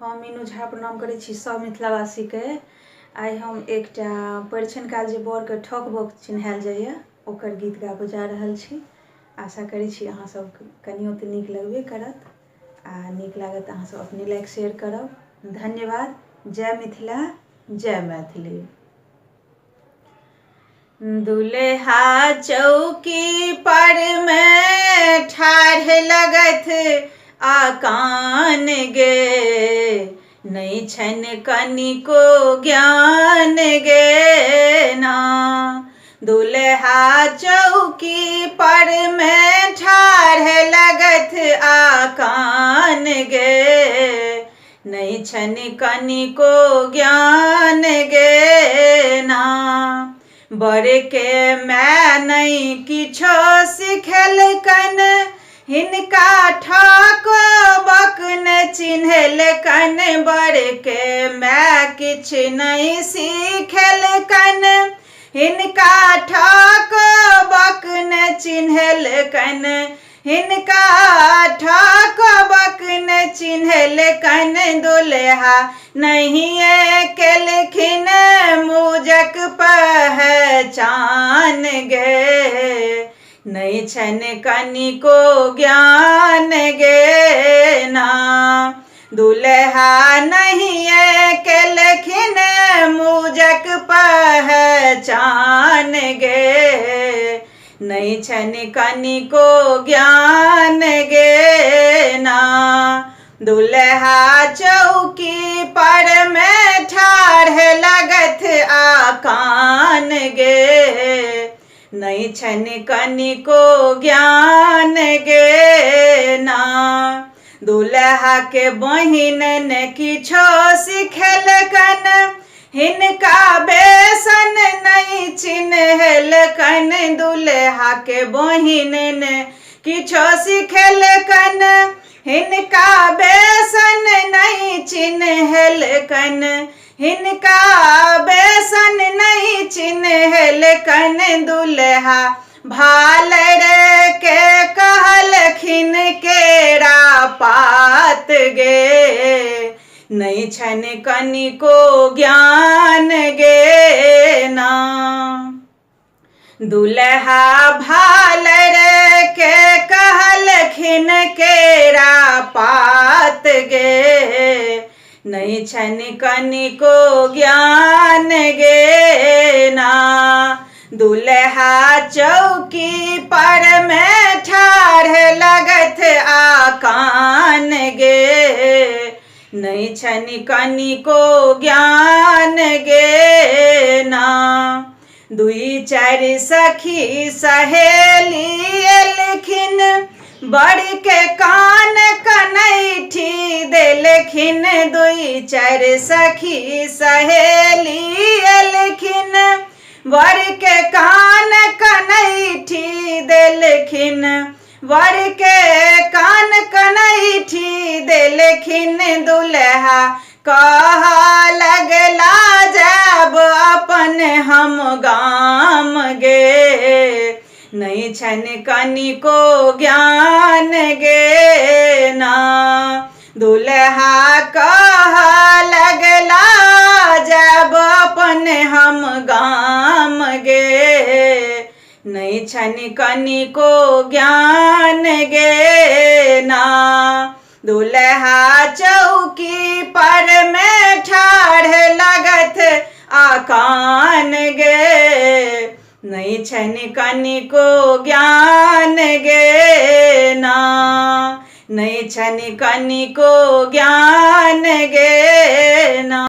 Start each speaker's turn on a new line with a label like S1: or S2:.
S1: हम मीनू झा प्रणाम करै छी सब मिथिलावासी के। आइ हम एकटा परिछन काल जे बर के ठक बक चिन्हायल जाइए ओकर गीत गाबऽ जा रहल छी। आशा करै छी अहाँ सब कनियो तऽ नीक लगबे करत आ नीक लागत अहाँ सब अपने लाइक शेयर करब। धन्यवाद। जय मिथिला, जय मैथिली। दुल्हा चौकी पर में ठाढ़ लगथ आकान गे, नहीं छन कनिको ज्ञान गे ना। दुल्हा चौकी पर में ठाढ़ लगथ आकान गे, नहीं छन कनिको ज्ञान गे ना। बर के मैं नहीं किछो सिखेलकन, हिनका ठाक बक न चिन्हलकन। बर के मैं किछ नहीं सिखेलकन, हिनका ठाक बक न चिन्हलकन। हिनका ठाक बक न चिन्हलकन। दुल्हा नहीं केलखिन मुजक पहचान गे, नहीं छन कनिको ज्ञान गे ना। दुल्हा नहीं केलखिन मुजक पहचान गे, नहीं छन कनिको ज्ञान गे ना। दुल्हा चौकी पर में ठाढ़ लगथ आकान गे, नहीं छन कनिको ज्ञान गे ना। दुल्हा के बहिन ने किछो सिखेलकन, हिनका बेसन नहीं चिन्हलकन। दुल्हा के बहिन ने किछो सिखेलकन, हिनका बेसन नहीं चिन्हलकन। हिनका बेसन नहीं चिन्हलकन। दुल्हा भालर के कहलखिन केरा पात गे, नहीं छन कनिको ज्ञान गे ना। दुल्हा भालर के कहलखिन केरा पात गे, नहीं छन कनिको ज्ञान गे ना। दुल्हा चौकी पर में ठाढ़ लगथ आकान गे, नहीं छन कनिको ज्ञान गे ना। दुई चार सखी सहेली एलखिन, बड़ के कान कनैठी देलखिन। दुई चार सखी सहेली एलखिन, बड़ के कान कनैठी देलखिन। बड़ के कान कनैठी देलखिन। दुल्हा कह लगला जाब अपन हम गाम गे, नहीं छन कनिको ज्ञान गे ना। दुल्हा कह लगला जाब अपन हम गाम गे, नहीं छन कनिको ज्ञान गे ना। दुल्हा चौकी पर में ठाढ़ लगथ आकान गे, नहीं छन कनिको ज्ञान गे ना। नहीं छन कनिको ज्ञान गे ना।